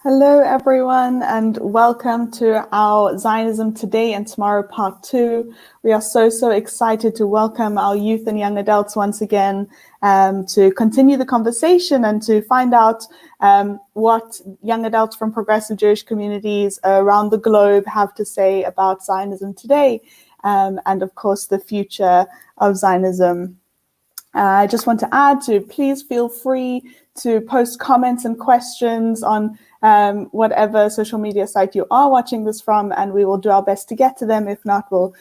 Hello, everyone, and welcome to our Zionism Today and Tomorrow Part 2. We are so excited to welcome our youth and young adults once again to continue the conversation and to find out what young adults from progressive Jewish communities around the globe have to say about Zionism today and, of course, the future of Zionism. I just want to add to please feel free to post comments and questions on whatever social media site you are watching this from, and we will do our best to get to them. If not, we'll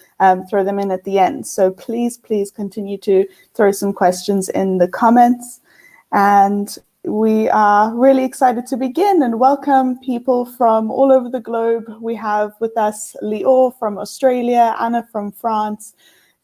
throw them in at the end. So please continue to throw some questions in the comments. And we are really excited to begin and welcome people from all over the globe. We have with us Lior from Australia, Anna from France,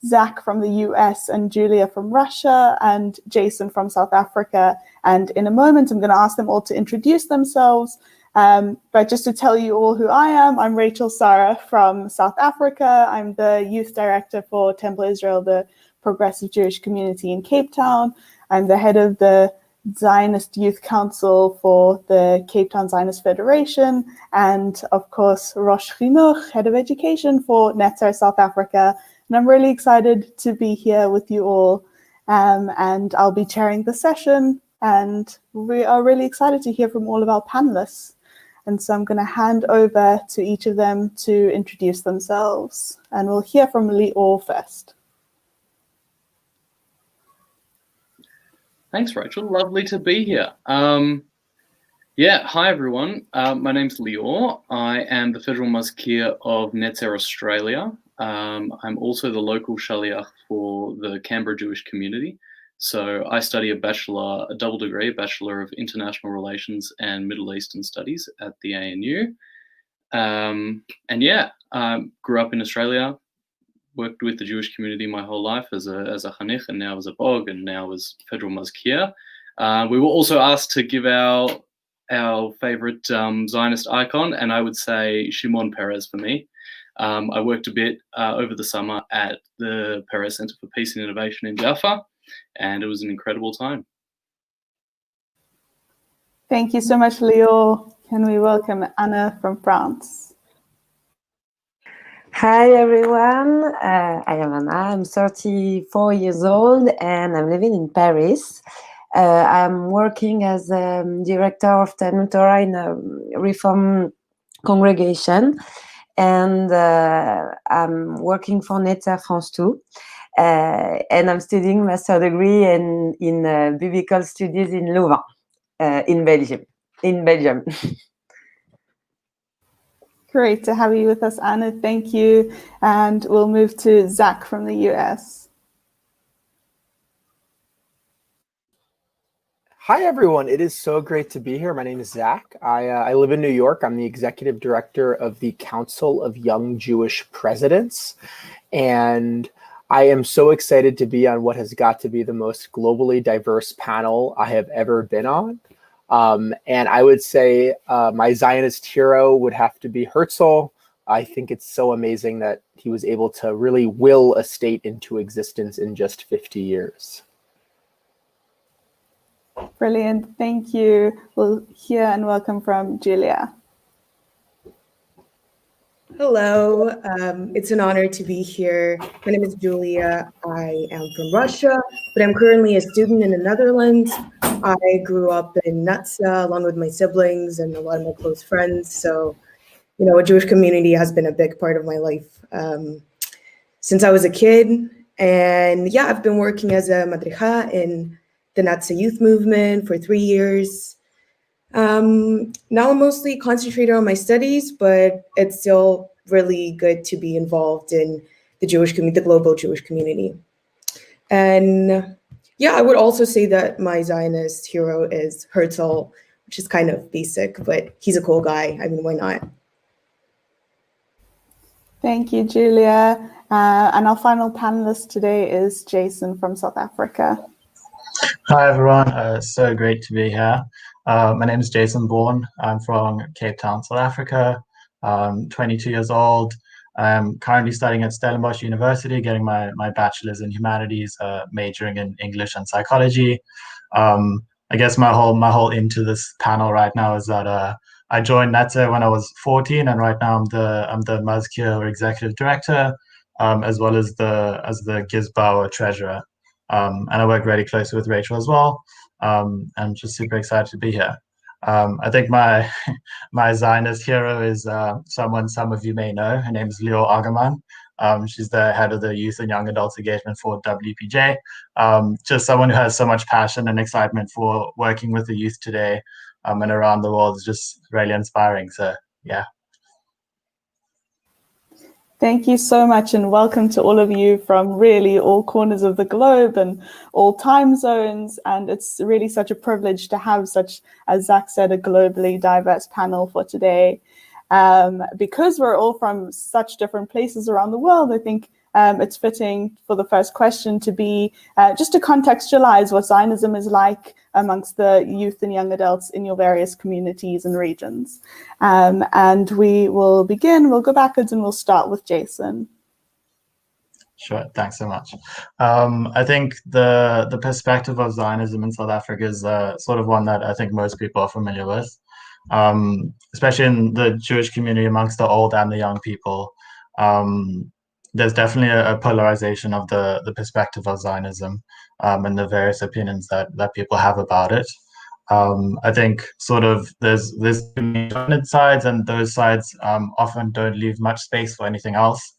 Zach from the US, and Julia from Russia, and Jason from South Africa. And in a moment, I'm going to ask them all to introduce themselves. But just to tell you all who I am, I'm Rachel Sarah from South Africa. I'm the youth director for Temple Israel, the progressive Jewish community in Cape Town. I'm the head of the Zionist Youth Council for the Cape Town Zionist Federation, and of course, Rosh Chinuch, head of education for Netzer South Africa. And I'm really excited to be here with you all, and I'll be chairing the session, and we are really excited to hear from all of our panelists. And so I'm going to hand over to each of them to introduce themselves, and we'll hear from Lior first. Thanks, Rachel. Lovely to be here. Hi everyone. My name's Lior. I am the Federal Mazkir of Netzer Australia. I'm also the local shaliach for the Canberra Jewish community. So I study a double degree, Bachelor of International Relations and Middle Eastern Studies at the ANU. Grew up in Australia, worked with the Jewish community my whole life as a chanich, and now as a bog, and now as Federal Mazkir. We were also asked to give our favorite Zionist icon, and I would say Shimon Peres for me. I worked a bit over the summer at the Peres Center for Peace and Innovation in Jaffa, and it was an incredible time. Thank you so much, Lior. Can we welcome Anna from France? Hi, everyone. I am Anna. I'm 34 years old, and I'm living in Paris. I'm working as director of Talmud Torah in a Reform congregation. And I'm working for Netzer France too, and I'm studying master degree in biblical studies in Louvain, in Belgium. Great to have you with us, Anna. Thank you. And we'll move to Zach from the US. Hi, everyone. It is so great to be here. My name is Zach. I live in New York. I'm the executive director of the Council of Young Jewish Presidents. And I am so excited to be on what has got to be the most globally diverse panel I have ever been on. And I would say my Zionist hero would have to be Herzl. I think it's so amazing that he was able to really will a state into existence in just 50 years. Brilliant, thank you. We'll hear and welcome from Julia. Hello, it's an honor to be here. My name is Julia. I am from Russia, but I'm currently a student in the Netherlands. I grew up in Netzer along with my siblings and a lot of my close friends. So, you know, a Jewish community has been a big part of my life since I was a kid. And yeah, I've been working as a madricha in the Netzer youth movement for 3 years. Now I'm mostly concentrated on my studies, but it's still really good to be involved in the Jewish community, the global Jewish community. And yeah, I would also say that my Zionist hero is Herzl, which is kind of basic, but he's a cool guy. I mean, why not? Thank you, Julia. And our final panelist today is Jason from South Africa. Hi, everyone. So great to be here. My name is Jason Bourne. I'm from Cape Town, South Africa. 22 years old. I'm currently studying at Stellenbosch University, getting my bachelor's in humanities, majoring in English and psychology. I guess my whole into this panel right now is that I joined NATSA when I was 14, and right now I'm the Mazkir or executive director, as well as the Gizbauer treasurer. And I work really closely with Rachel as well. I'm just super excited to be here. I think my my Zionist hero is someone some of you may know. Her name is Lior Agaman. She's the head of the Youth and Young Adults Engagement for WPJ. Just someone who has so much passion and excitement for working with the youth today and around the world is just really inspiring. So, yeah. Thank you so much, and welcome to all of you from really all corners of the globe and all time zones. And it's really such a privilege to have such, as Zach said, a globally diverse panel for today. Because we're all from such different places around the world, I think it's fitting for the first question to be just to contextualize what Zionism is like amongst the youth and young adults in your various communities and regions. And we will begin, we'll go backwards and we'll start with Jason. Sure, thanks so much. I think the perspective of Zionism in South Africa is sort of one that I think most people are familiar with, especially in the Jewish community amongst the old and the young people. There's definitely a polarization of the perspective of Zionism and the various opinions that people have about it. I think sort of there's dominant sides, and those sides often don't leave much space for anything else,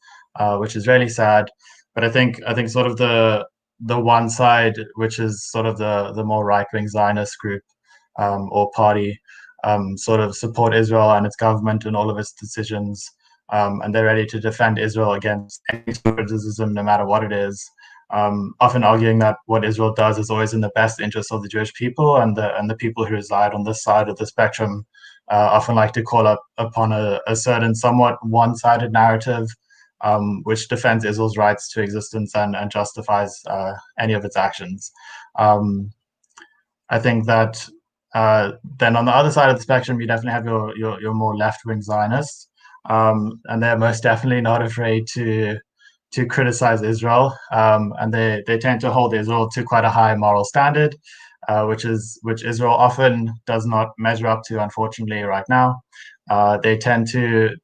which is really sad. But I think sort of the one side, which is sort of the more right-wing Zionist group or party, sort of support Israel and its government and all of its decisions. And they're ready to defend Israel against any criticism, no matter what it is. Often arguing that what Israel does is always in the best interest of the Jewish people, and the people who reside on this side of the spectrum often like to call upon a certain somewhat one-sided narrative, which defends Israel's rights to existence and justifies any of its actions. I think that then on the other side of the spectrum, you definitely have your more left-wing Zionists. And they're most definitely not afraid to criticize Israel, and they tend to hold Israel to quite a high moral standard, which Israel often does not measure up to, unfortunately, right now. They tend to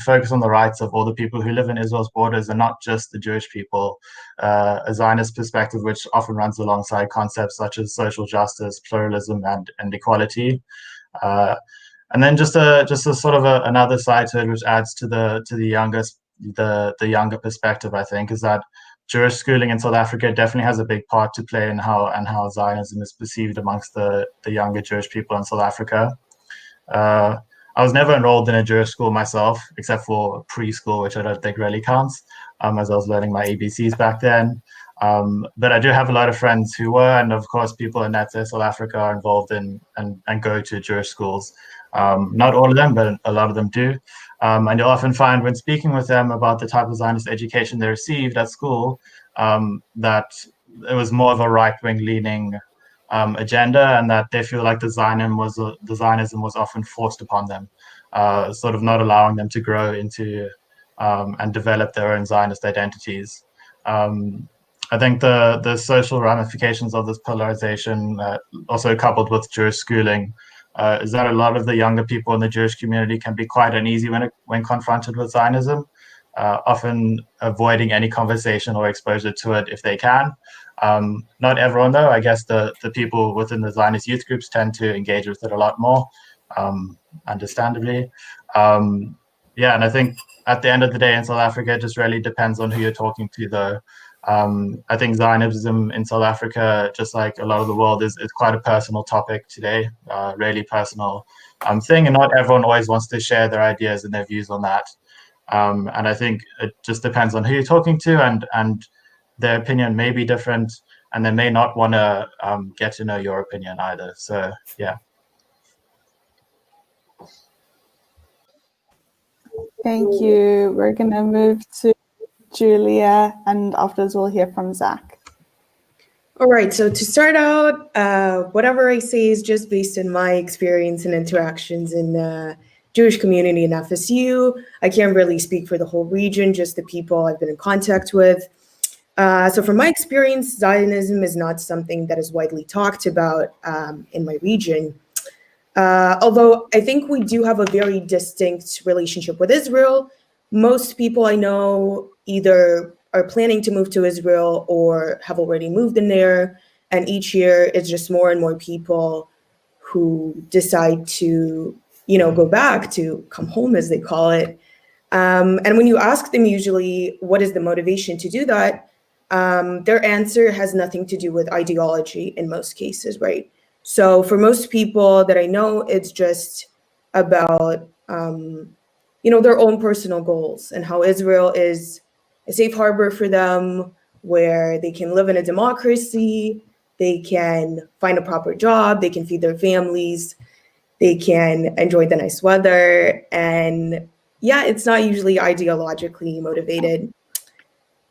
focus on the rights of all the people who live in Israel's borders and not just the Jewish people. A Zionist perspective which often runs alongside concepts such as social justice, pluralism, and equality. And then just a sort of another side to it, which adds to the younger perspective, I think, is that Jewish schooling in South Africa definitely has a big part to play in how Zionism is perceived amongst the younger Jewish people in South Africa. I was never enrolled in a Jewish school myself, except for preschool, which I don't think really counts, as I was learning my ABCs back then. But I do have a lot of friends who were, and of course, people in NATSA South Africa are involved in and go to Jewish schools. Not all of them, but a lot of them do. And you'll often find when speaking with them about the type of Zionist education they received at school, that it was more of a right-wing leaning agenda, and that they feel like the Zionism was often forced upon them, sort of not allowing them to grow into and develop their own Zionist identities. I think the social ramifications of this polarization, also coupled with Jewish schooling, is that a lot of the younger people in the Jewish community can be quite uneasy when confronted with Zionism, often avoiding any conversation or exposure to it if they can. Not everyone, though. I guess the people within the Zionist youth groups tend to engage with it a lot more, understandably. Yeah, and I think at the end of the day in South Africa, it just really depends on who you're talking to, though. I think Zionism in South Africa, just like a lot of the world, is quite a personal topic today, really personal thing, and not everyone always wants to share their ideas and their views on that. And I think it just depends on who you're talking to, and their opinion may be different, and they may not want to get to know your opinion either. So, yeah. Thank you. We're going to move to Julia, and afterwards we'll hear from Zach. All right, so to start out, whatever I say is just based on my experience and interactions in the Jewish community in FSU. I can't really speak for the whole region, just the people I've been in contact with. So from my experience, Zionism is not something that is widely talked about in my region. Although I think we do have a very distinct relationship with Israel. Most people I know either are planning to move to Israel or have already moved in there. And each year it's just more and more people who decide to, go back, to come home, as they call it. And when you ask them usually, what is the motivation to do that? Their answer has nothing to do with ideology in most cases, right? So for most people that I know, it's just about, their own personal goals and how Israel is a safe harbor for them, where they can live in a democracy, they can find a proper job, they can feed their families, they can enjoy the nice weather. And yeah, it's not usually ideologically motivated.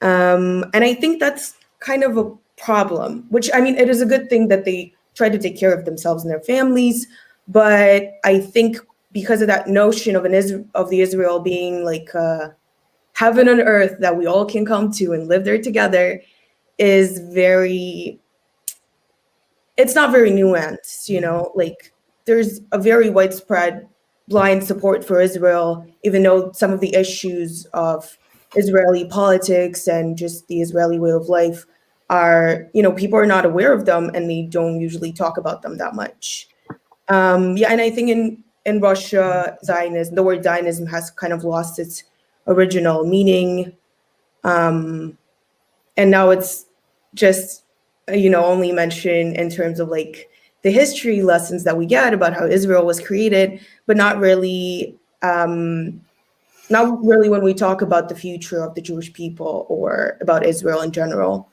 And I think that's kind of a problem, which, I mean, it is a good thing that they try to take care of themselves and their families. But I think because of that notion of the Israel being like heaven on earth that we all can come to and live there together is it's not very nuanced, like there's a very widespread blind support for Israel, even though some of the issues of Israeli politics and just the Israeli way of life are, people are not aware of them and they don't usually talk about them that much. Yeah, and I think in Russia, Zionism, the word Zionism has kind of lost its original meaning. And now it's just, only mentioned in terms of like the history lessons that we get about how Israel was created, but not really when we talk about the future of the Jewish people or about Israel in general.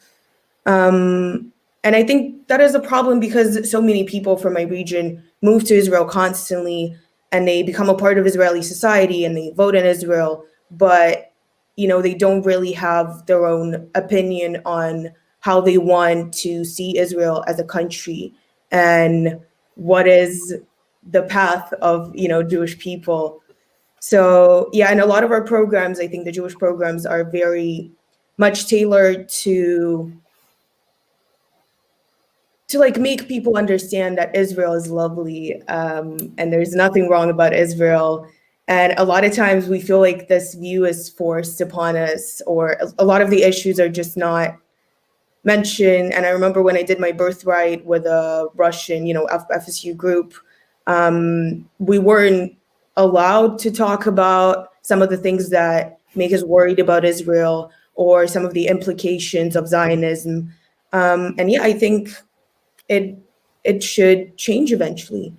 And I think that is a problem because so many people from my region move to Israel constantly and they become a part of Israeli society and they vote in Israel, but they don't really have their own opinion on how they want to see Israel as a country and what is the path of Jewish people. So yeah, and a lot of our programs, I think the Jewish programs are very much tailored to like make people understand that Israel is lovely, and there's nothing wrong about Israel. And a lot of times we feel like this view is forced upon us, or a lot of the issues are just not mentioned. And I remember when I did my birthright with a Russian, FSU group, we weren't allowed to talk about some of the things that make us worried about Israel or some of the implications of Zionism. And yeah, I think it should change eventually.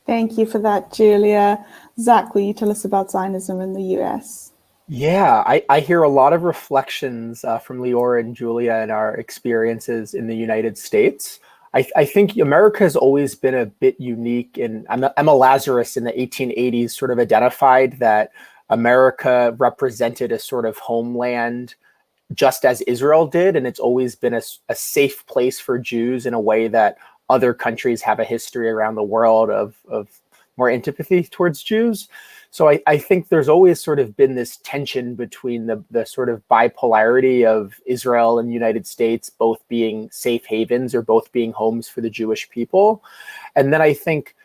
Thank you for that, Julia. Zach, will you tell us about Zionism in the US? Yeah, I hear a lot of reflections from Lior and Julia and our experiences in the United States. I think America has always been a bit unique, and Emma Lazarus in the 1880s sort of identified that America represented a sort of homeland just as Israel did, and it's always been a safe place for Jews in a way that other countries have a history around the world of more antipathy towards Jews. So I think there's always sort of been this tension between the sort of bipolarity of Israel and the United States, both being safe havens or both being homes for the Jewish people. And then I think,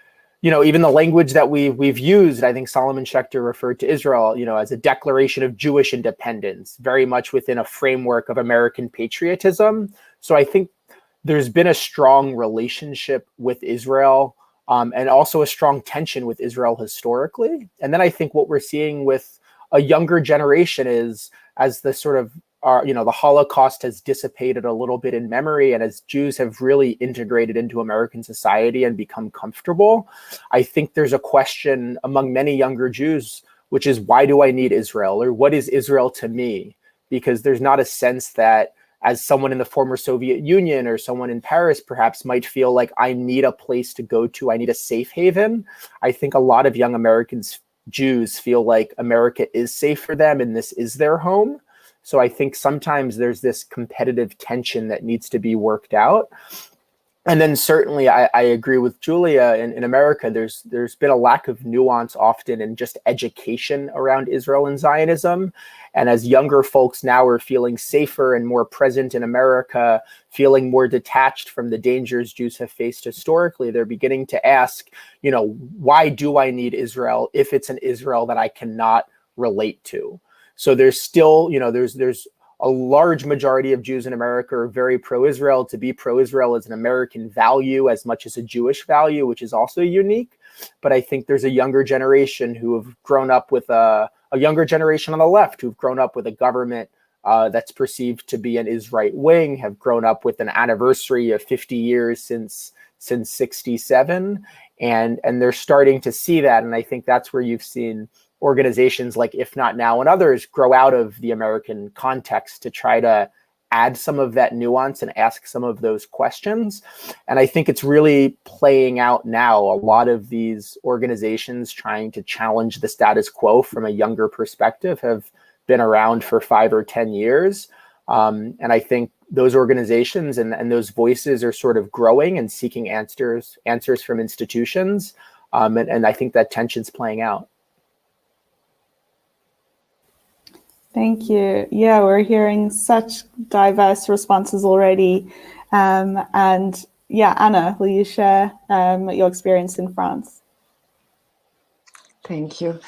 even the language that we've used, I think Solomon Schechter referred to Israel, as a declaration of Jewish independence, very much within a framework of American patriotism. So I think there's been a strong relationship with Israel, and also a strong tension with Israel historically. And then I think what we're seeing with a younger generation is, as the sort of, the Holocaust has dissipated a little bit in memory, and as Jews have really integrated into American society and become comfortable, I think there's a question among many younger Jews, which is, why do I need Israel? Or what is Israel to me? Because there's not a sense that, as someone in the former Soviet Union or someone in Paris perhaps might feel like, I need a place to go to, I need a safe haven. I think a lot of young Jews feel like America is safe for them and this is their home. So I think sometimes there's this competitive tension that needs to be worked out. And then certainly I agree with Julia. In America, there's been a lack of nuance often in just education around Israel and Zionism. And as younger folks now are feeling safer and more present in America, feeling more detached from the dangers Jews have faced historically, they're beginning to ask, why do I need Israel if it's an Israel that I cannot relate to? So there's still, there's a large majority of Jews in America are very pro-Israel. To be pro-Israel is an American value as much as a Jewish value, which is also unique. But I think there's a younger generation who have grown up with a younger generation on the left who've grown up with a government that's perceived to be an Israelite wing, have grown up with an anniversary of 50 years since 67. And they're starting to see that. And I think that's where you've seen organizations like If Not Now and others grow out of the American context to try to add some of that nuance and ask some of those questions. And I think it's really playing out now. A lot of these organizations trying to challenge the status quo from a younger perspective have been around for 5 or 10 years. And I think those organizations and those voices are sort of growing and seeking answers from institutions. And I think that tension's playing out. Thank you. Yeah, we're hearing such diverse responses already. And yeah, Anna, will you share your experience in France? Thank you.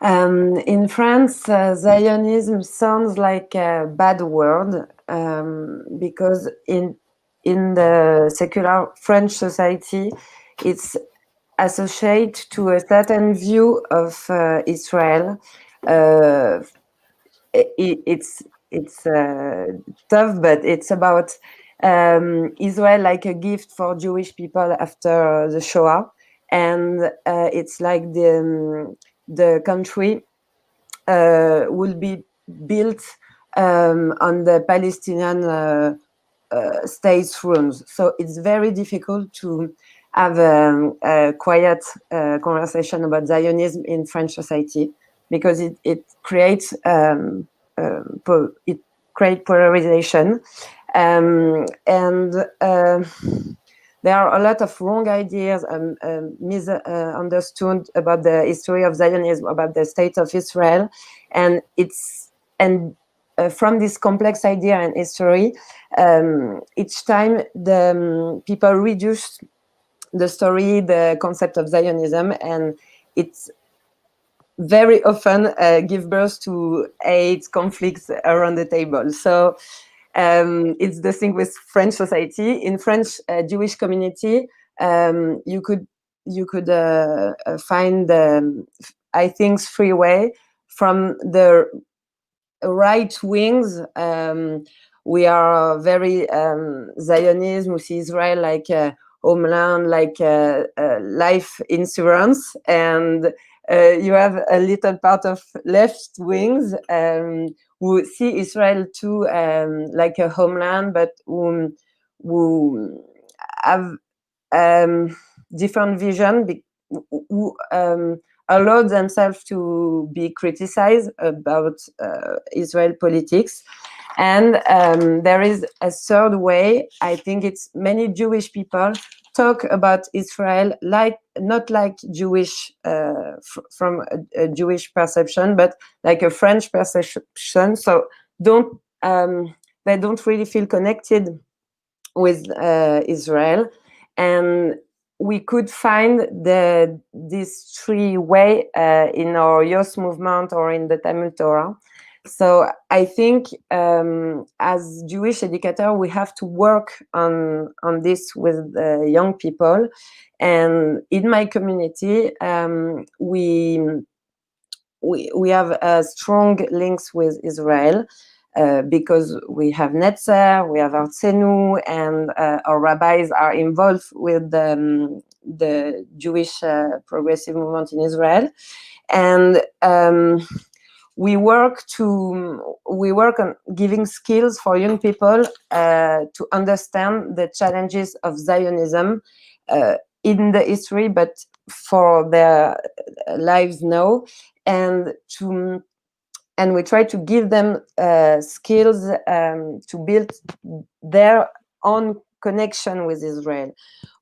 In France, Zionism sounds like a bad word because in the secular French society, it's associated to a certain view of Israel. It's tough, but it's about Israel like a gift for Jewish people after the Shoah, and it's like the country will be built on the Palestinian state's ruins. So it's very difficult to have a quiet conversation about Zionism in French society, because it creates polarization, and there are a lot of wrong ideas and misunderstood about the history of Zionism, about the state of Israel, and from this complex idea and history, each time the people reduce the story, the concept of Zionism, and it's very often give birth to hate, conflicts around the table. So it's the thing with French society. In French Jewish community, you could find, I think, three way from the right wings. We are very Zionism. We see Israel like homeland, like life insurance, and you have a little part of left wings who see Israel too like a homeland, but who have different vision, who allow themselves to be criticized about Israel politics. And there is a third way. I think it's many Jewish people talk about Israel not like Jewish from a Jewish perception, but like a French perception. So they don't really feel connected with Israel, and we could find this three way in our youth movement or in the Talmud Torah. So I think as Jewish educator, we have to work on this with young people. And in my community, we have strong links with Israel because we have Netzer, we have Artsenu, and our rabbis are involved with the Jewish progressive movement in Israel. And we work on giving skills for young people to understand the challenges of Zionism in the history, but for their lives now, and we try to give them skills to build their own connection with Israel.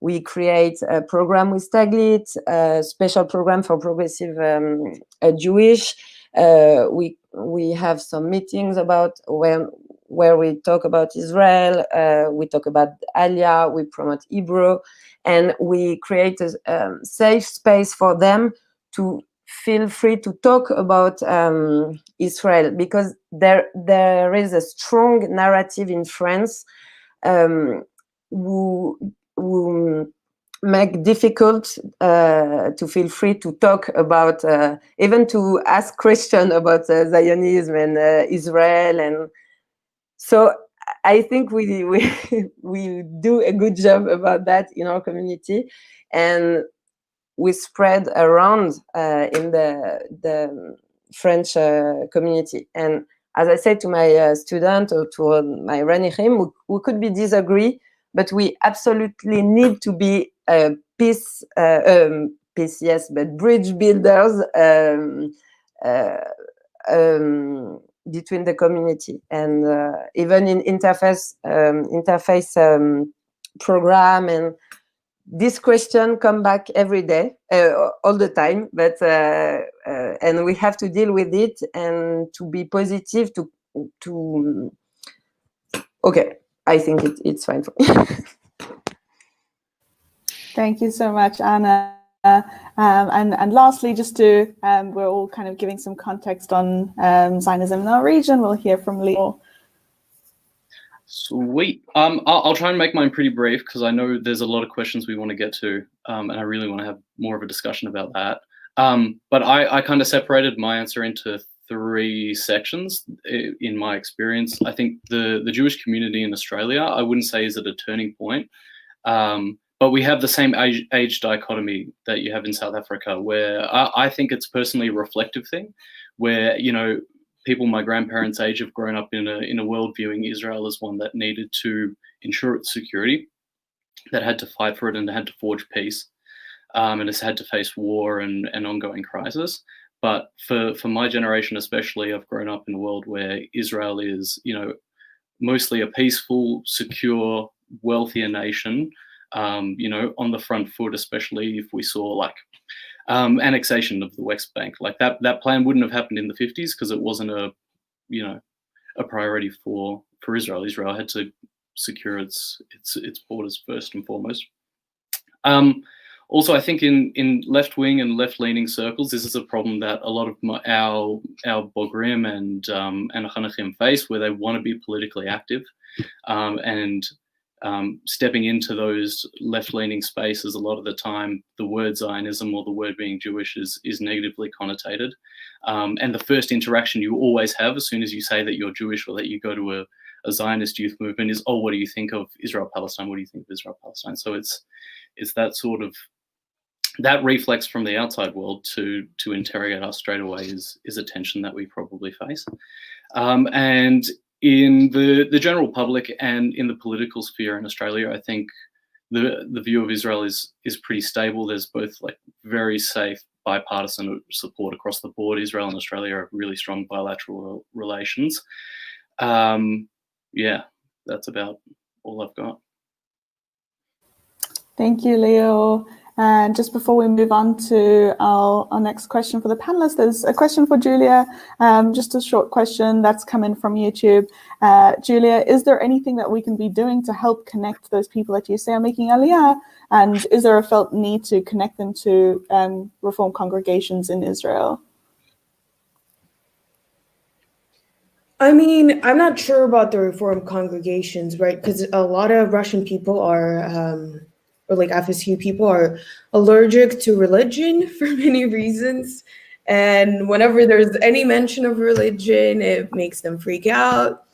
We create a program with Taglit, a special program for progressive Jewish. We have some meetings about where we talk about Israel, we talk about Aliyah, we promote Hebrew, and we create a safe space for them to feel free to talk about Israel, because there is a strong narrative in France who make difficult to feel free to talk about, even to ask questions about Zionism and Israel. And so I think we do a good job about that in our community, and we spread around in the French community. And as I said to my student or to my Ranichim, we could be disagree, but we absolutely need to be peace, yes, but bridge builders between the community. And even in interface program, and this question come back every day, all the time, but and we have to deal with it and to be positive. To okay, I think it's fine for me. Thank you so much, Anna. And lastly, just to we're all kind of giving some context on Zionism in our region. We'll hear from Leo. Sweet. I'll try and make mine pretty brief, because I know there's a lot of questions we want to get to, and I really want to have more of a discussion about that. But I kind of separated my answer into 3 sections in my experience. I think the Jewish community in Australia, I wouldn't say is at a turning point, but we have the same age dichotomy that you have in South Africa, where I think it's personally a reflective thing, where, you know, people my grandparents' age have grown up in a world viewing Israel as one that needed to ensure its security, that had to fight for it and had to forge peace, and has had to face war and ongoing crisis. But for my generation especially, I've grown up in a world where Israel is, you know, mostly a peaceful, secure, wealthier nation, you know, on the front foot, especially if we saw like annexation of the West Bank. Like that plan wouldn't have happened in the 50s because it wasn't a priority for Israel. Israel had to secure its borders first and foremost. Also, I think in left-wing and left-leaning circles, this is a problem that a lot of our Bogrim and Chanachim face, where they want to be politically active, and stepping into those left-leaning spaces, a lot of the time, the word Zionism or the word being Jewish is negatively connotated. And the first interaction you always have as soon as you say that you're Jewish or that you go to a Zionist youth movement is, oh, what do you think of Israel-Palestine? What do you think of Israel-Palestine? So it's that sort of, that reflex from the outside world to interrogate us straight away is a tension that we probably face. And in the general public and in the political sphere in Australia, I think the view of Israel is pretty stable. There's both like very safe bipartisan support across the board. Israel and Australia have really strong bilateral relations. Yeah, that's about all I've got. Thank you, Leo. And just before we move on to our next question for the panelists, there's a question for Julia, just a short question that's come in from YouTube. Julia, is there anything that we can be doing to help connect those people that you say are making Aliyah? And is there a felt need to connect them to Reform congregations in Israel? I mean, I'm not sure about the Reform congregations, right? Because a lot of Russian people are... or like FSU people are allergic to religion for many reasons. And whenever there's any mention of religion, it makes them freak out.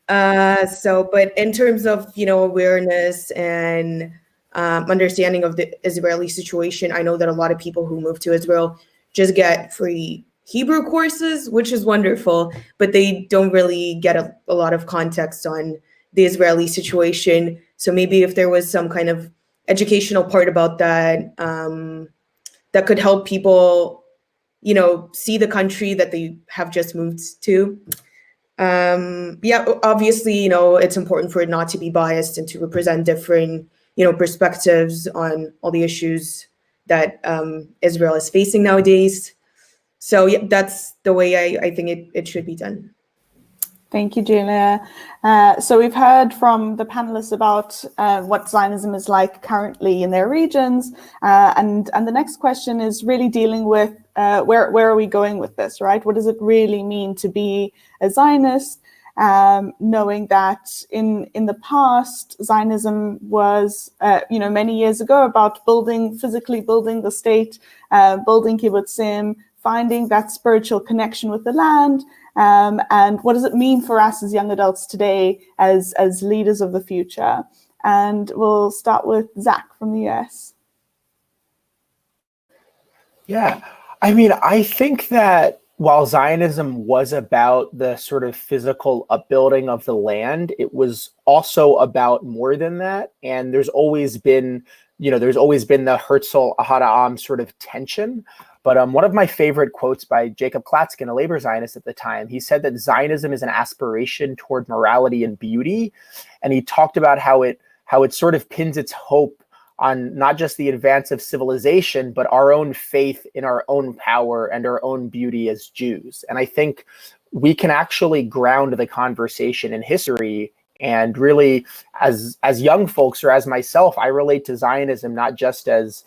But in terms of, awareness and understanding of the Israeli situation, I know that a lot of people who move to Israel just get free Hebrew courses, which is wonderful, but they don't really get a lot of context on the Israeli situation. So maybe if there was some kind of educational part about that, that could help people, see the country that they have just moved to. Yeah, obviously, it's important for it not to be biased and to represent different, perspectives on all the issues that Israel is facing nowadays. So yeah, that's the way I think it should be done. Thank you, Julia. So we've heard from the panelists about what Zionism is like currently in their regions, and the next question is really dealing with where are we going with this, right? What does it really mean to be a Zionist? Knowing that in the past, Zionism was, many years ago about physically building the state, building kibbutzim, finding that spiritual connection with the land. And what does it mean for us as young adults today as leaders of the future? And we'll start with Zach from the US. Yeah, I mean, I think that while Zionism was about the sort of physical upbuilding of the land, it was also about more than that. And there's always been the Herzl Ahad Ha'am sort of tension. But one of my favorite quotes by Jacob Klatskin, a labor Zionist at the time, he said that Zionism is an aspiration toward morality and beauty. And he talked about how it sort of pins its hope on not just the advance of civilization, but our own faith in our own power and our own beauty as Jews. And I think we can actually ground the conversation in history. And really, as young folks, or as myself, I relate to Zionism not just as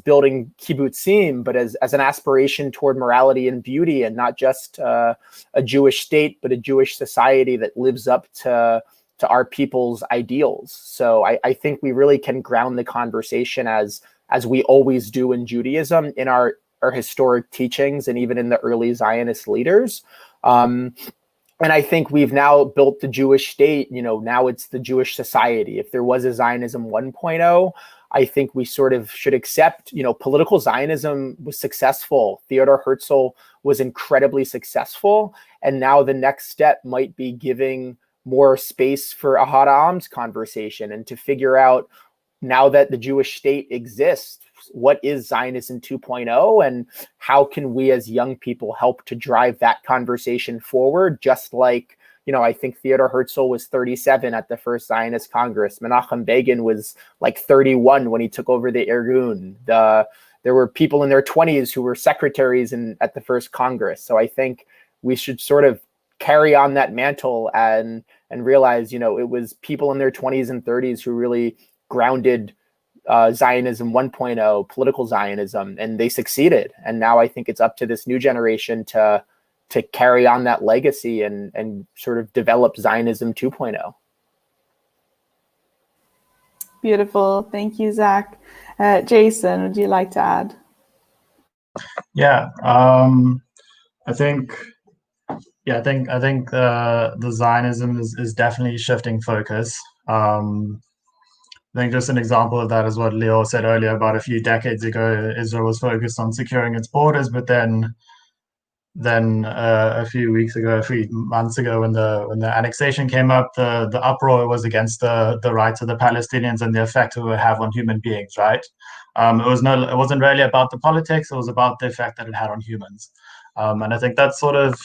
building kibbutzim, but as an aspiration toward morality and beauty, and not just a Jewish state, but a Jewish society that lives up to our people's ideals. So I think we really can ground the conversation as we always do in Judaism, in our historic teachings, and even in the early Zionist leaders. And I think we've now built the Jewish state, now it's the Jewish society. If there was a Zionism 1.0, I think we sort of should accept, political Zionism was successful. Theodor Herzl was incredibly successful. And now the next step might be giving more space for Ahad Ha'am's conversation and to figure out, now that the Jewish state exists, what is Zionism 2.0, and how can we as young people help to drive that conversation forward? Just like, I think Theodor Herzl was 37 at the first Zionist Congress. Menachem Begin was like 31 when he took over the Irgun. There were people in their 20s who were secretaries at the first Congress. So I think we should sort of carry on that mantle and realize, it was people in their 20s and 30s who really grounded Zionism 1.0, political Zionism, and they succeeded. And now I think it's up to this new generation to carry on that legacy and sort of develop Zionism 2.0. Beautiful. Thank you, Zach. Jason, would you like to add? Yeah, I think the Zionism is definitely shifting focus. I think just an example of that is what Leo said earlier. About a few decades ago, Israel was focused on securing its borders, but then a few months ago, when the annexation came up, the uproar was against the rights of the Palestinians and the effect it would have on human beings. Right? It wasn't really about the politics. It was about the effect that it had on humans. And I think that's sort of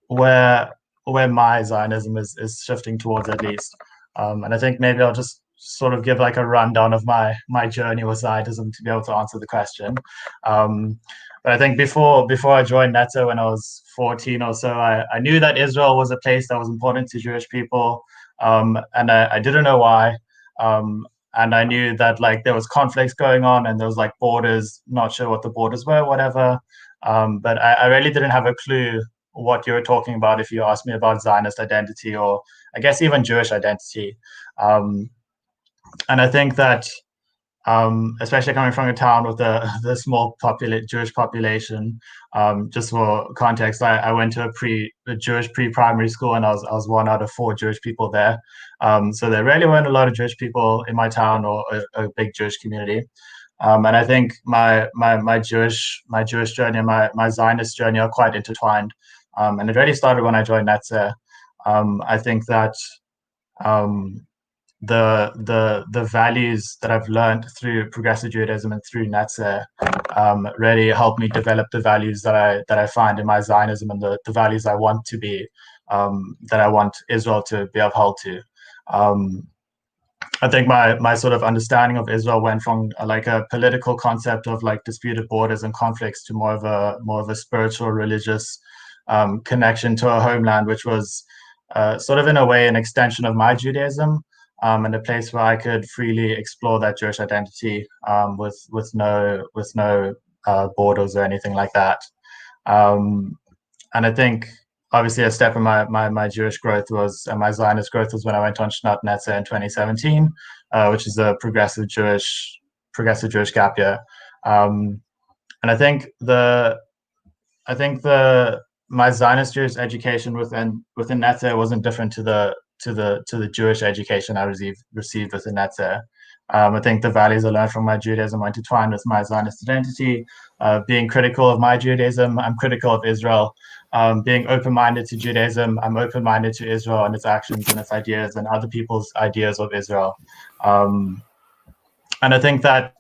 where my Zionism is shifting towards, at least. And I think maybe I'll just sort of give like a rundown of my journey with Zionism to be able to answer the question. But I think before I joined Netza, when I was 14 or so, I knew that Israel was a place that was important to Jewish people, and I didn't know why. And I knew that like there was conflicts going on, and there was like borders, not sure what the borders were, whatever. But I really didn't have a clue what you were talking about if you asked me about Zionist identity, or I guess even Jewish identity. And I think that, especially coming from a town with the small Jewish population, just for context, I went to a Jewish pre-primary school, and I was one out of 4 Jewish people there. So there really weren't a lot of Jewish people in my town, or a big Jewish community. And I think my Jewish journey and my Zionist journey are quite intertwined. And it really started when I joined Netza. I think that the values that I've learned through progressive Judaism and through Netza really helped me develop the values that I find in my Zionism and the values I want to be, that I want Israel to be upheld to. I think my sort of understanding of Israel went from like a political concept of like disputed borders and conflicts to more of a spiritual, religious connection to a homeland, which was sort of in a way an extension of my Judaism, and a place where I could freely explore that Jewish identity with no borders or anything like that. And I think obviously a step in my Jewish growth was, and my Zionist growth was when I went on Shnat Netzer in 2017, which is a progressive Jewish gap year. And I think my Zionist Jewish education within Netzer wasn't different to the Jewish education I received within Netzer. I think the values I learned from my Judaism were intertwined with my Zionist identity. Being critical of my Judaism, I'm critical of Israel. Being open-minded to Judaism, I'm open-minded to Israel and its actions and its ideas and other people's ideas of Israel. And I think that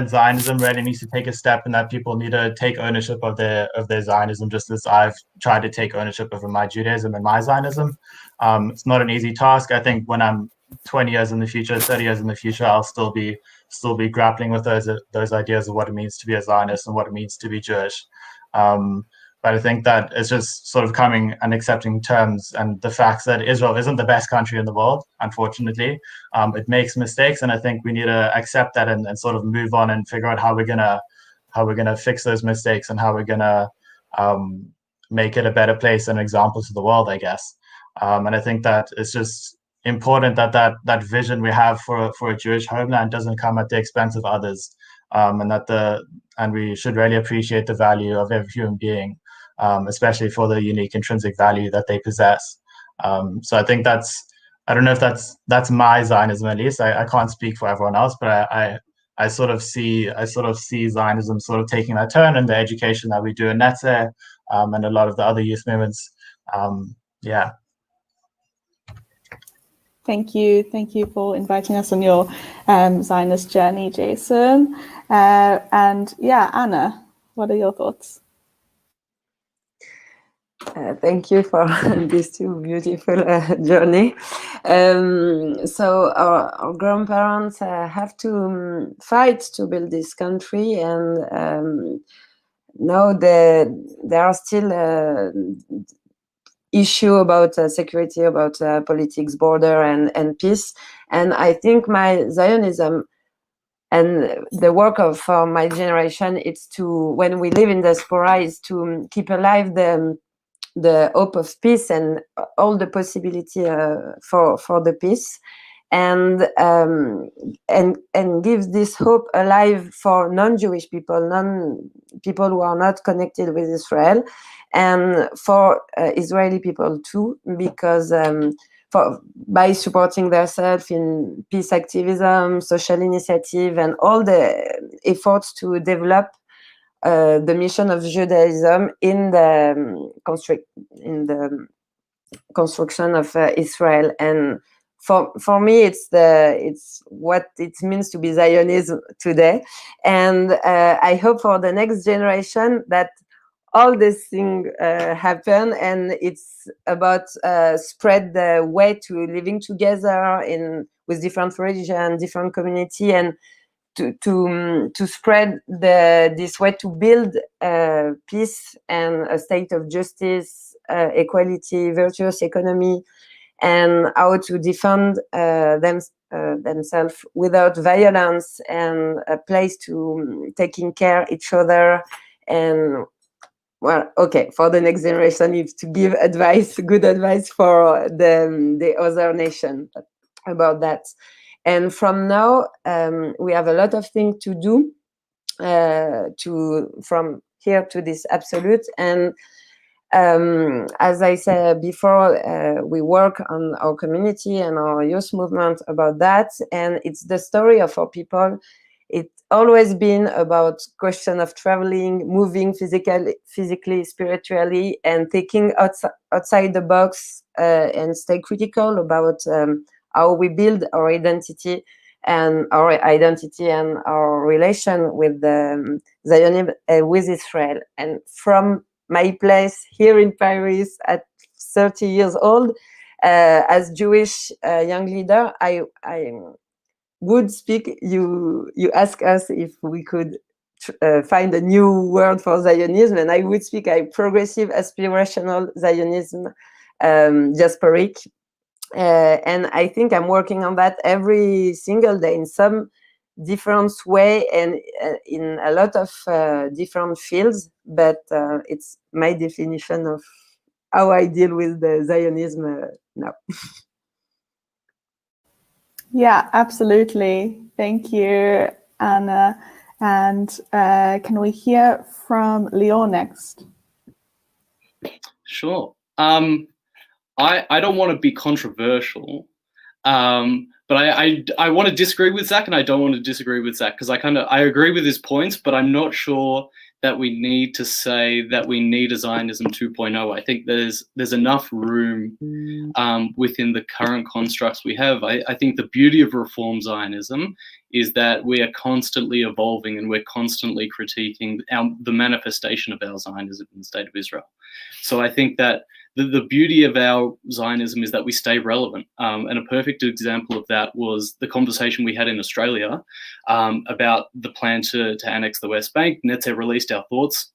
Zionism really needs to take a step, and that people need to take ownership of their Zionism, just as I've tried to take ownership of my Judaism and my Zionism. It's not an easy task. I think when I'm 20 years in the future, 30 years in the future, I'll still be grappling with those ideas of what it means to be a Zionist and what it means to be Jewish. But I think that it's just sort of coming and accepting terms and the facts that Israel isn't the best country in the world, unfortunately. It makes mistakes, and I think we need to accept that and sort of move on and figure out how we're gonna fix those mistakes and how we're gonna make it a better place and an example to the world, I guess. And I think that it's just important that vision we have for a Jewish homeland doesn't come at the expense of others, and we should really appreciate the value of every human being, especially for the unique intrinsic value that they possess. So I think I don't know if that's my Zionism, at least. I can't speak for everyone else, but I sort of see Zionism sort of taking that turn in the education that we do in Netzer, and a lot of the other youth movements. Yeah. Thank you for inviting us on your Zionist journey, Jason. And yeah, Anna, what are your thoughts? Thank you for this too beautiful journey. So our grandparents have to fight to build this country, and now there are still issue about security, about politics, border, and peace. And I think my Zionism and the work of my generation, it's to, when we live in diaspora, is to keep alive the hope of peace and all the possibility for the peace, and gives this hope alive for non-Jewish people, people who are not connected with Israel, and for Israeli people too, because by supporting themselves in peace activism, social initiative, and all the efforts to develop the mission of Judaism in the construction of Israel. And for me, it's what it means to be Zionist today. And I hope for the next generation that all these things happen, and it's about spread the way to living together with different religion, different community, and to spread this way to build peace and a state of justice, equality, virtuous economy, and how to defend themselves without violence, and a place to taking care of each other. And well, okay, for the next generation, is to give advice, good advice for the other nation about that. And from now, we have a lot of things to do from here to this absolute. And as I said before, we work on our community and our youth movement about that. And it's the story of our people. It's always been about question of traveling, moving physically, spiritually, and thinking outside the box, and stay critical about how we build our identity, and our identity and our relation with Zionism, with Israel. And from my place here in Paris at 30 years old, as Jewish young leader, I would speak. You ask us if we could find a new word for Zionism, and I would speak a progressive aspirational Zionism, diasporic. And I think I'm working on that every single day in some different way and in a lot of different fields, but it's my definition of how I deal with the Zionism now. Yeah, absolutely. Thank you, Anna. And can we hear from Leo next? Sure. I don't want to be controversial, but I want to disagree with Zach, and I don't want to disagree with Zach because I agree with his points, but I'm not sure that we need to say that we need a Zionism 2.0. I think there's enough room within the current constructs we have. I think the beauty of Reform Zionism is that we are constantly evolving and we're constantly critiquing the manifestation of our Zionism in the State of Israel. So I think that the beauty of our Zionism is that we stay relevant. And a perfect example of that was the conversation we had in Australia about the plan to annex the West Bank. Netze released our thoughts,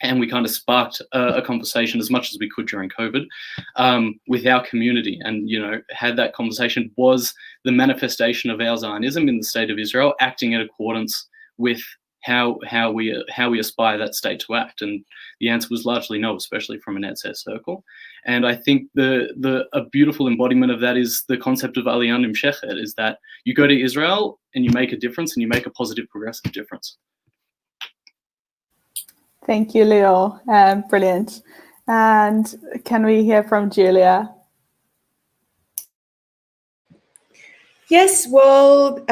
and we kind of sparked a conversation as much as we could during COVID with our community. And, had that conversation, was the manifestation of our Zionism in the State of Israel acting in accordance with how we aspire that state to act? And the answer was largely no, especially from an Netze circle. And I think a beautiful embodiment of that is the concept of Aliyah Nimshechet, is that you go to Israel and you make a difference, and you make a positive, progressive difference. Thank you, Leo. Brilliant. And can we hear from Julia? Yes, well,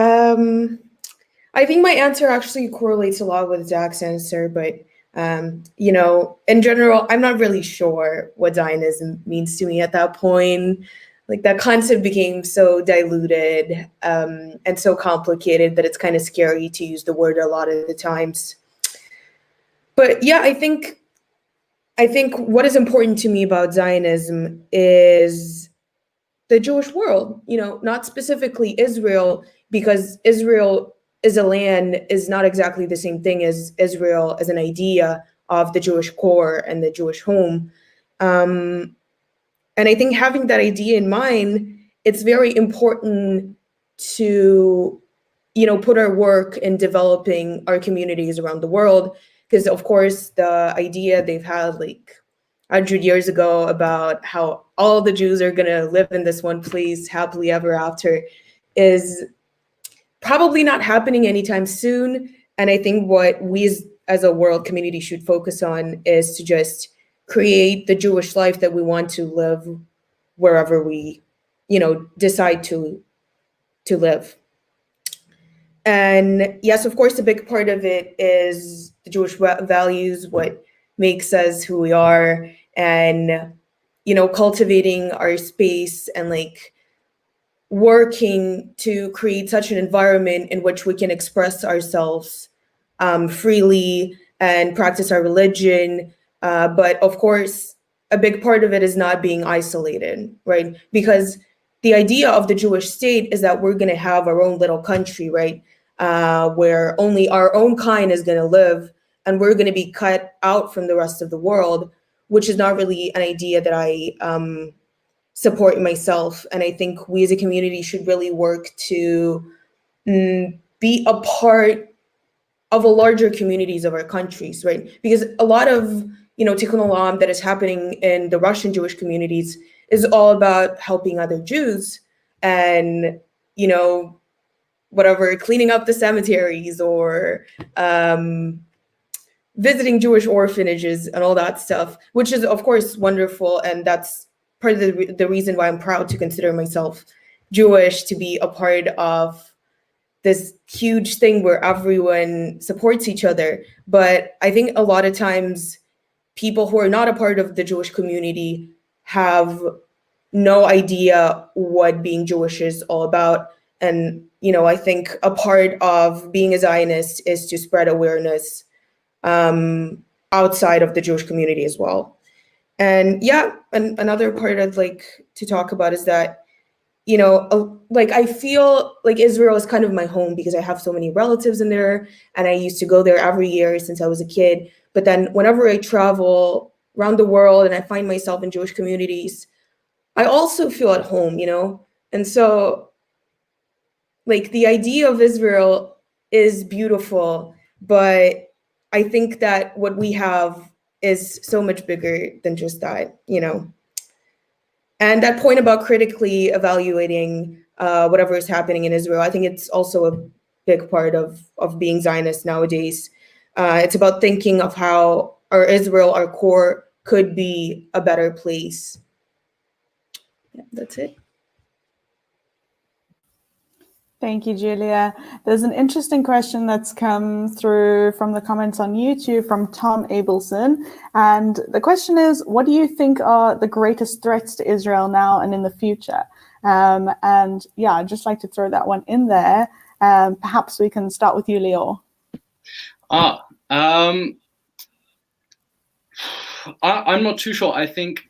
I think my answer actually correlates a lot with Zach's answer, but in general, I'm not really sure what Zionism means to me at that point. Like, that concept became so diluted and so complicated that it's kind of scary to use the word a lot of the times. But yeah, I think what is important to me about Zionism is the Jewish world, not specifically Israel, because Israel as a land is not exactly the same thing as Israel as an idea of the Jewish core and the Jewish home. And I think having that idea in mind, it's very important to, put our work in developing our communities around the world. Because of course, the idea they've had like 100 years ago about how all the Jews are gonna live in this one place happily ever after is probably not happening anytime soon. And I think what we as a world community should focus on is to just create the Jewish life that we want to live wherever we, decide to live. And yes, of course, a big part of it is the Jewish values, what makes us who we are, and, cultivating our space and working to create such an environment in which we can express ourselves freely and practice our religion. But of course, a big part of it is not being isolated, right? Because the idea of the Jewish state is that we're going to have our own little country, right? Where only our own kind is going to live, and we're going to be cut out from the rest of the world, which is not really an idea that I support myself. And I think we as a community should really work to be a part of a larger communities of our countries, right? Because a lot of, tikkun olam that is happening in the Russian Jewish communities is all about helping other Jews and, whatever, cleaning up the cemeteries or visiting Jewish orphanages and all that stuff, which is of course wonderful. And that's part of the reason why I'm proud to consider myself Jewish, to be a part of this huge thing where everyone supports each other. But I think a lot of times people who are not a part of the Jewish community have no idea what being Jewish is all about. And, you know, I think a part of being a Zionist is to spread awareness outside of the Jewish community as well. And yeah, and another part I'd like to talk about is that, you know, like I feel like Israel is kind of my home because I have so many relatives in there, and I used to go there every year since I was a kid. But then whenever I travel around the world and I find myself in Jewish communities, I also feel at home, you know? And so, like, the idea of Israel is beautiful, but I think that what we have is so much bigger than just that, you know? And that point about critically evaluating whatever is happening in Israel, I think it's also a big part of being Zionist nowadays. It's about thinking of how our Israel, our core, could be a better place. Yeah, that's it. Thank you, Julia. There's an interesting question that's come through from the comments on YouTube from Tom Abelson. And the question is, what do you think are the greatest threats to Israel now and in the future? And yeah, I'd just like to throw that one in there. Perhaps we can start with you, Lior. I'm not too sure. I think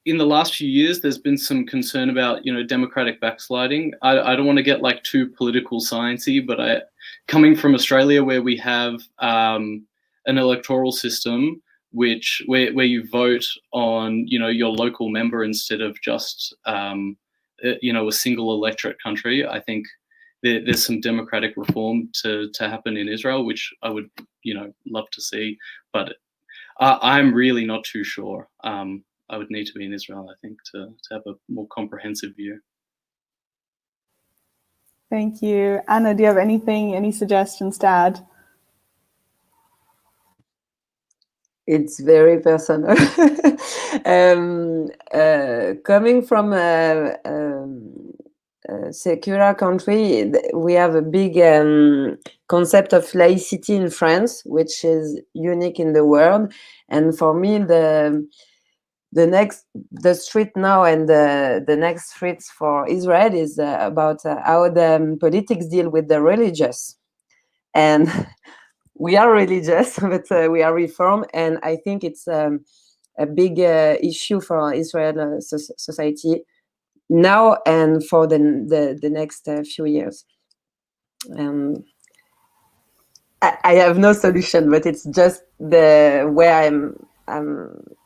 in the last few years, there's been some concern about, you know, democratic backsliding. I don't want to get like too political sciencey, but coming from Australia, where we have an electoral system where you vote on, you know, your local member instead of just you know, a single electorate country. I think there's some democratic reform to happen in Israel, which I would, you know, love to see, but I'm really not too sure. I would need to be in Israel, I think, to have a more comprehensive view. Thank you. Anna, do you have any suggestions to add? It's very personal. Coming from a secular country, we have a big concept of laicity in France, which is unique in the world. And for me, the street now and the next streets for Israel is about how the politics deal with the religious. And we are religious, but we are reform, and I think it's a big issue for Israel society now and for the next few years. I have no solution, but it's just the way I'm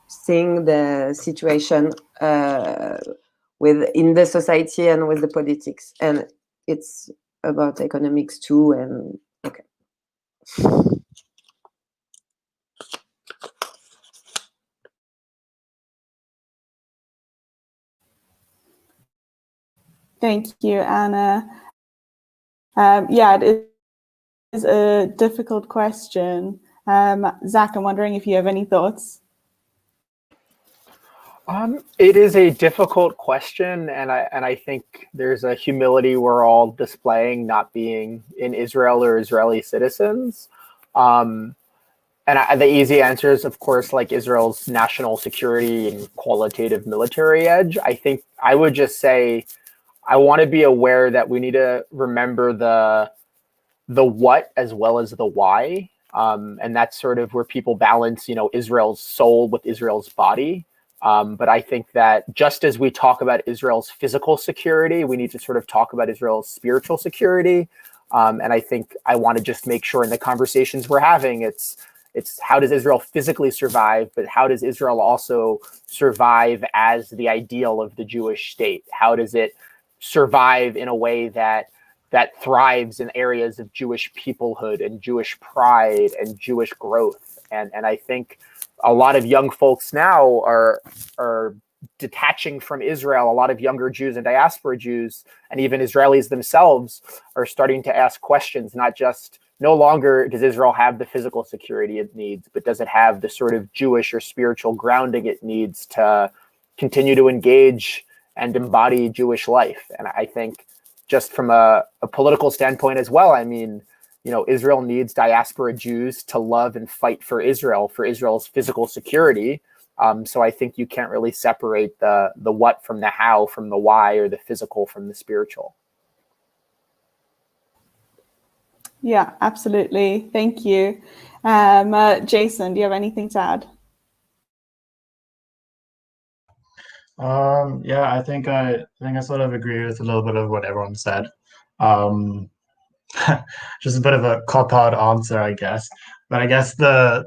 seeing the situation in the society and with the politics, and it's about economics too. And okay. Thank you, Anna. Yeah, it is a difficult question. Zach, I'm wondering if you have any thoughts. It is a difficult question, and I think there's a humility we're all displaying, not being in Israel or Israeli citizens. And the easy answer is, of course, like Israel's national security and qualitative military edge. I think I would just say I want to be aware that we need to remember the what as well as the why. And that's sort of where people balance, you know, Israel's soul with Israel's body. But I think that just as we talk about Israel's physical security, we need to sort of talk about Israel's spiritual security. And I think I want to just make sure in the conversations we're having, it's how does Israel physically survive, but how does Israel also survive as the ideal of the Jewish state? How does it survive in a way that thrives in areas of Jewish peoplehood and Jewish pride and Jewish growth? And I think a lot of young folks now are detaching from Israel. A lot of younger Jews and diaspora Jews and even Israelis themselves are starting to ask questions, no longer does Israel have the physical security it needs, but does it have the sort of Jewish or spiritual grounding it needs to continue to engage and embody Jewish life? And I think just from a political standpoint as well, I mean, you know, Israel needs diaspora Jews to love and fight for Israel's physical security. So I think you can't really separate the what from the how, from the why, or the physical from the spiritual. Yeah, absolutely. Thank you. Jason, do you have anything to add? Yeah, I think I sort of agree with a little bit of what everyone said. Um, just a bit of a cop-out answer, I guess. But I guess the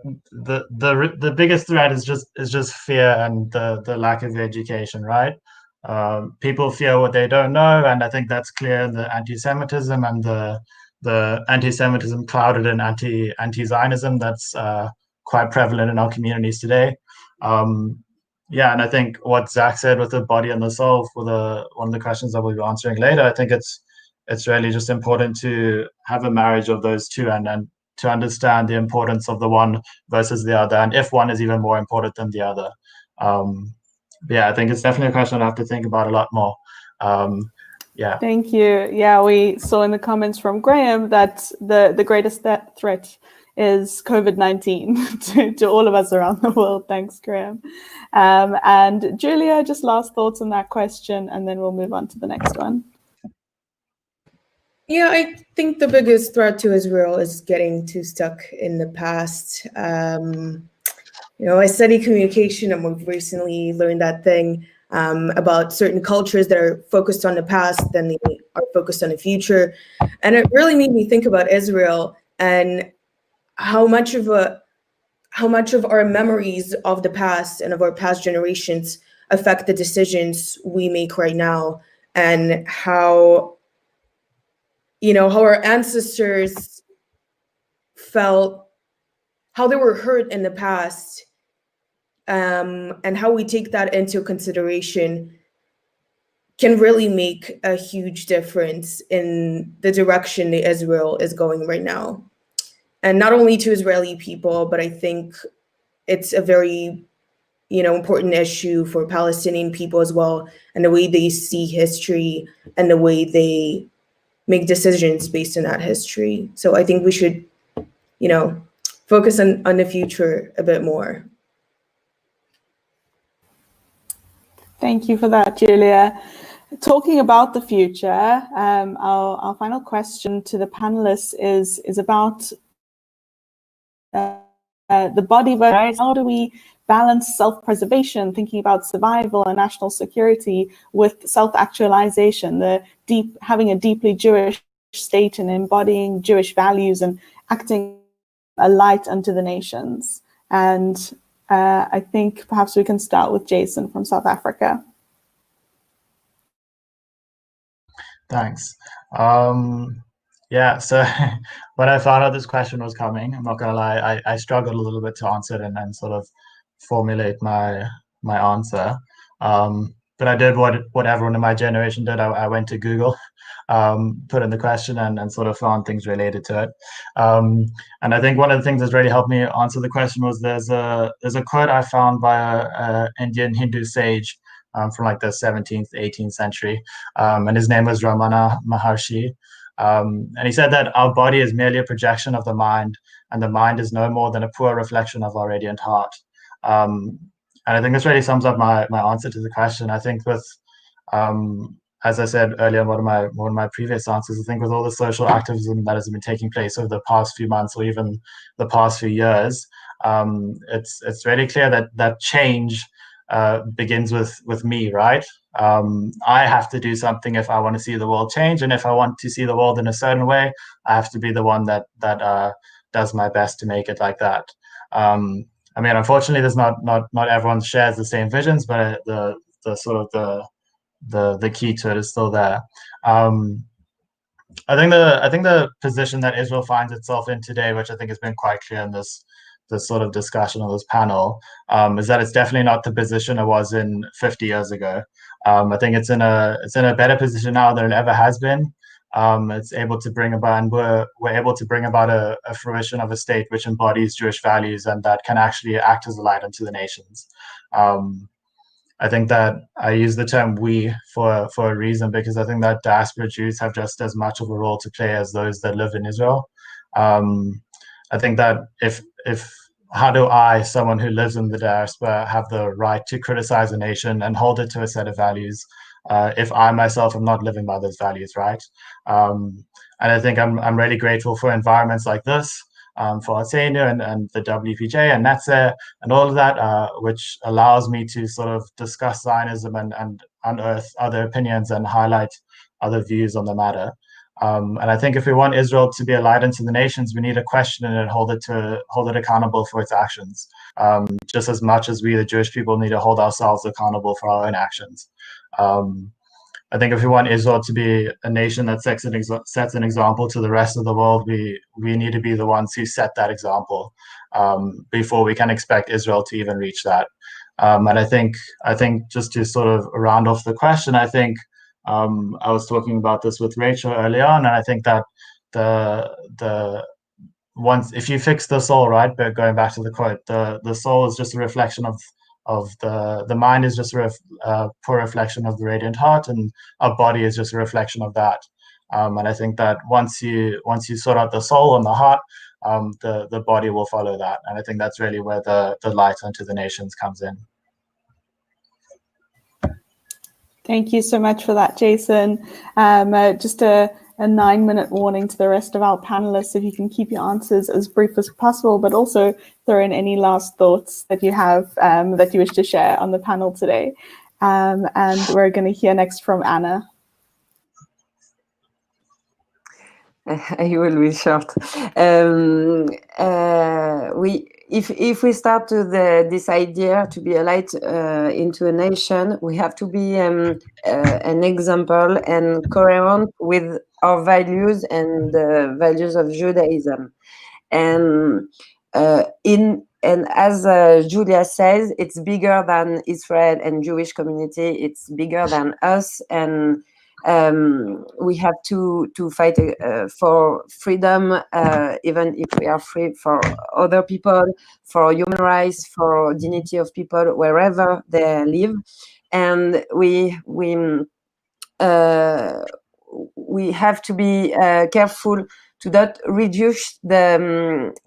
biggest threat is just fear and the lack of education, right? People fear what they don't know, and I think that's clear in the anti-Semitism and the anti-Semitism clouded in anti-Zionism that's quite prevalent in our communities today. Yeah, and I think what Zach said with the body and the soul for the one of the questions that we'll be answering later, I think it's really just important to have a marriage of those two and to understand the importance of the one versus the other, and if one is even more important than the other. Yeah, I think it's definitely a question I have to think about a lot more. Yeah. Thank you. Yeah, we saw in the comments from Graham that the greatest threat is COVID-19 to all of us around the world. Thanks, Graham. And Julia, just last thoughts on that question, and then we'll move on to the next one. Yeah, I think the biggest threat to Israel is getting too stuck in the past. I study communication, and we've recently learned that thing about certain cultures that are focused on the past, then they are focused on the future. And it really made me think about Israel and how much of our memories of the past and of our past generations affect the decisions we make right now, and how our ancestors felt, how they were hurt in the past, and how we take that into consideration can really make a huge difference in the direction that Israel is going right now. And not only to Israeli people, but I think it's a very, important issue for Palestinian people as well, and the way they see history and the way they make decisions based on that history. So I think we should, focus on the future a bit more. Thank you for that, Julia. Talking about the future, our final question to the panelists is about the body versus how do we balance self-preservation, thinking about survival and national security, with self-actualization, having a deeply Jewish state and embodying Jewish values and acting a light unto the nations. And I think perhaps we can start with Jason from South Africa. Thanks. Yeah, so when I found out this question was coming, I'm not gonna lie, I struggled a little bit to answer it and then sort of formulate my answer. But I did what everyone in my generation did. I went to Google, put in the question and sort of found things related to it. And I think one of the things that's really helped me answer the question was there's a quote I found by a Indian Hindu sage from like the 17th, 18th century, and his name was Ramana Maharshi. And he said that our body is merely a projection of the mind, and the mind is no more than a poor reflection of our radiant heart. And I think this really sums up my answer to the question. I think with, as I said earlier in one of my previous answers, I think with all the social activism that has been taking place over the past few months or even the past few years, it's really clear that change begins with me, right? I have to do something if I want to see the world change, and if I want to see the world in a certain way, I have to be the one that does my best to make it like that. I mean, unfortunately, there's not everyone shares the same visions, but the sort of the key to it is still there. I think the position that Israel finds itself in today, which I think has been quite clear in this sort of discussion of this panel, is that it's definitely not the position it was in 50 years ago. I think it's in a better position now than it ever has been. It's able to bring about, and we're able to bring about a fruition of a state which embodies Jewish values and that can actually act as a light unto the nations. I think that I use the term "we" for a reason, because I think that diaspora Jews have just as much of a role to play as those that live in Israel. I think that if how do I, someone who lives in the diaspora, have the right to criticize a nation and hold it to a set of values if I myself am not living by those values, right? I think I'm really grateful for environments like this, for Arsenia and the WPJ and Netze and all of that, which allows me to sort of discuss Zionism and unearth other opinions and highlight other views on the matter. And I think if we want Israel to be a light unto the nations, we need to question it and hold it accountable for its actions, just as much as we, the Jewish people, need to hold ourselves accountable for our own actions. I think if we want Israel to be a nation that sets an example to the rest of the world, we need to be the ones who set that example before we can expect Israel to even reach that. And I think just to sort of round off the question, I think I was talking about this with Rachel early on, and I think that the once if you fix the soul, right? But going back to the quote, the soul is just a reflection of the mind is just a poor reflection of the radiant heart, and our body is just a reflection of that. And I think that once you sort out the soul and the heart, the body will follow that. And I think that's really where the light unto the nations comes in. Thank you so much for that, Jason. Just a 9-minute warning to the rest of our panelists, if you can keep your answers as brief as possible, but also throw in any last thoughts that you have that you wish to share on the panel today. And we're going to hear next from Anna. I will be short. If we start to this idea to be a light into a nation, we have to be an example and coherent with our values and the values of Judaism. And as Julia says, it's bigger than Israel and Jewish community. It's bigger than us, and we have to fight for freedom, even if we are free, for other people, for human rights, for dignity of people wherever they live. And we have to be careful to not reduce the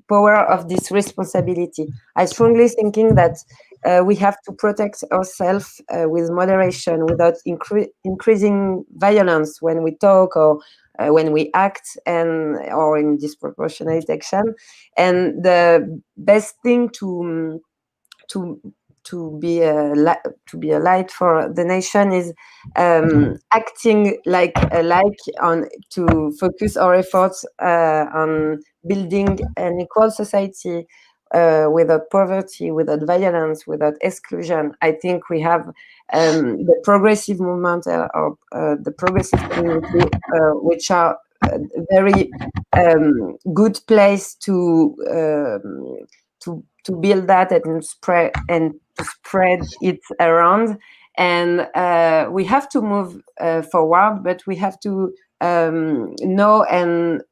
power of this responsibility. I strongly thinking that we have to protect ourselves with moderation, without increasing violence when we talk or when we act, or in disproportionate action. And the best thing to be a light for the nation is acting like a light, on to focus our efforts on building an equal society without poverty, without violence, without exclusion. I think we have the progressive movement or the progressive community, which are a very good place to build that and to spread it around. And we have to move forward, but we have to know and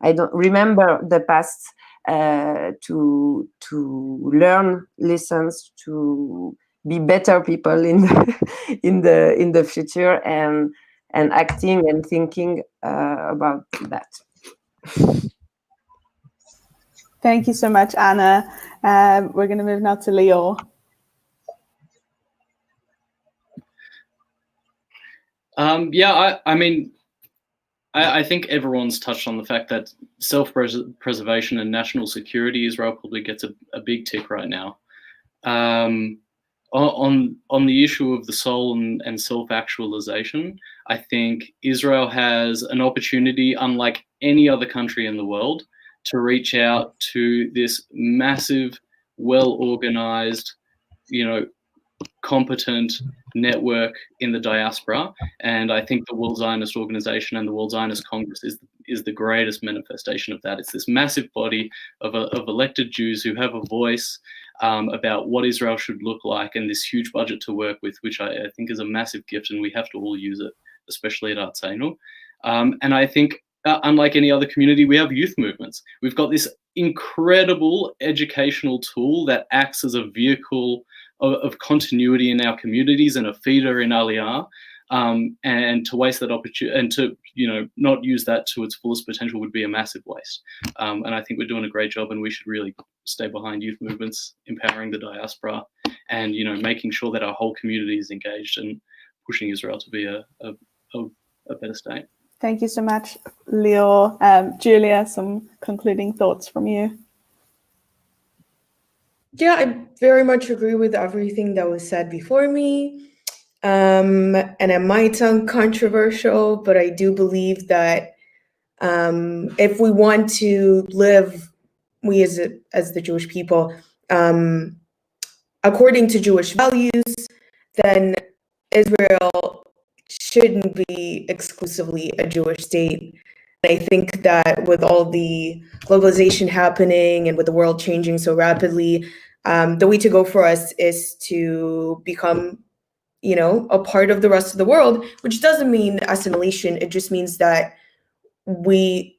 I don't remember the past, to learn lessons, to be better people in the future, and acting and thinking about that. Thank you so much, Anna. We're going to move now to Leo. I think everyone's touched on the fact that self-preservation and national security, Israel probably gets a big tick right now. On the issue of the soul and self-actualization, I think Israel has an opportunity, unlike any other country in the world, to reach out to this massive, well-organized, competent network in the diaspora. And I think the World Zionist Organization and the World Zionist Congress is the greatest manifestation of that. It's this massive body of elected Jews who have a voice about what Israel should look like, and this huge budget to work with, which I think is a massive gift, and we have to all use it, especially at Artseinu. And I think, unlike any other community, we have youth movements. We've got this incredible educational tool that acts as a vehicle of continuity in our communities and a feeder in Aliyah, and to waste that opportunity and to not use that to its fullest potential would be a massive waste. And I think we're doing a great job, and we should really stay behind youth movements, empowering the diaspora, and making sure that our whole community is engaged and pushing Israel to be a a better state. Thank you so much, Leo. Julia, some concluding thoughts from you? Yeah, I very much agree with everything that was said before me. And it might sound controversial, but I do believe that if we want to live, we as the Jewish people, according to Jewish values, then Israel shouldn't be exclusively a Jewish state. I think that with all the globalization happening and with the world changing so rapidly, the way to go for us is to become, a part of the rest of the world, which doesn't mean assimilation. It just means that we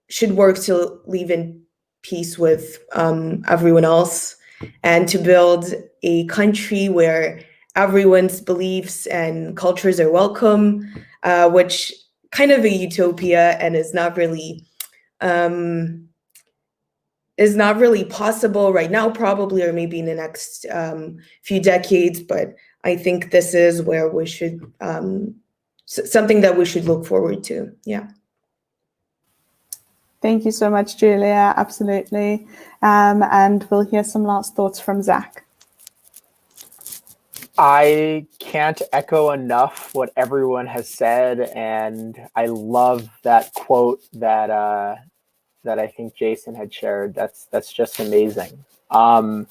should work to live in peace with everyone else and to build a country where everyone's beliefs and cultures are welcome, which kind of a utopia and is not really possible right now, probably, or maybe in the next few decades. But I think this is where we should something that we should look forward to. Yeah. Thank you so much, Julia. Absolutely. And we'll hear some last thoughts from Zach. I can't echo enough what everyone has said, and I love that quote that I think Jason had shared. That's just amazing. I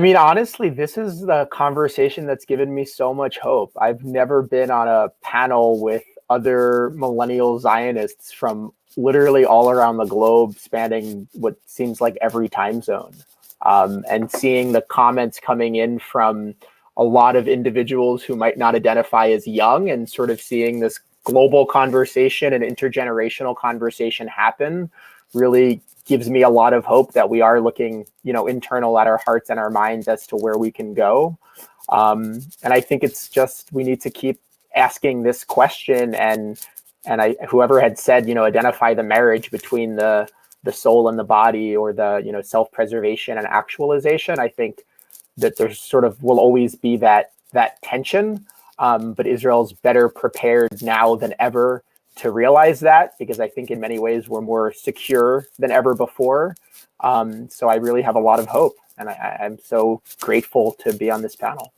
mean, honestly, this is the conversation that's given me so much hope. I've never been on a panel with other millennial Zionists from literally all around the globe, spanning what seems like every time zone. And seeing the comments coming in from a lot of individuals who might not identify as young, and sort of seeing this global conversation and intergenerational conversation happen really gives me a lot of hope that we are looking, internal at our hearts and our minds as to where we can go. And I think it's just, we need to keep asking this question, and whoever had said, identify the marriage between the soul and the body, or the, self-preservation and actualization. I think that there's sort of will always be that tension, but Israel's better prepared now than ever to realize that, because I think in many ways we're more secure than ever before. So I really have a lot of hope, and I'm so grateful to be on this panel.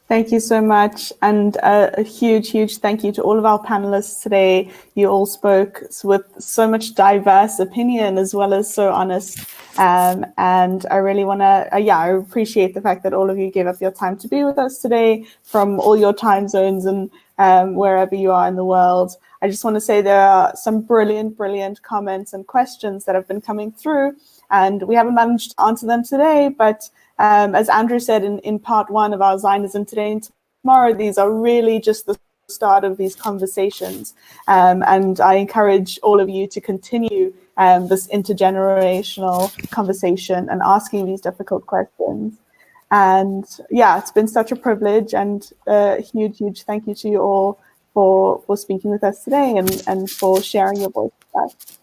Thank you so much. And a huge, huge thank you to all of our panelists today. You all spoke with so much diverse opinion, as well as so honest. And I really want to, I appreciate the fact that all of you gave up your time to be with us today from all your time zones and wherever you are in the world. I just want to say there are some brilliant, brilliant comments and questions that have been coming through, and we haven't managed to answer them today, but as Andrew said in part one of our Zionism Today and Tomorrow, these are really just the start of these conversations. And I encourage all of you to continue this intergenerational conversation and asking these difficult questions. And yeah, it's been such a privilege, and a huge, huge thank you to you all for speaking with us today and for sharing your voice with us.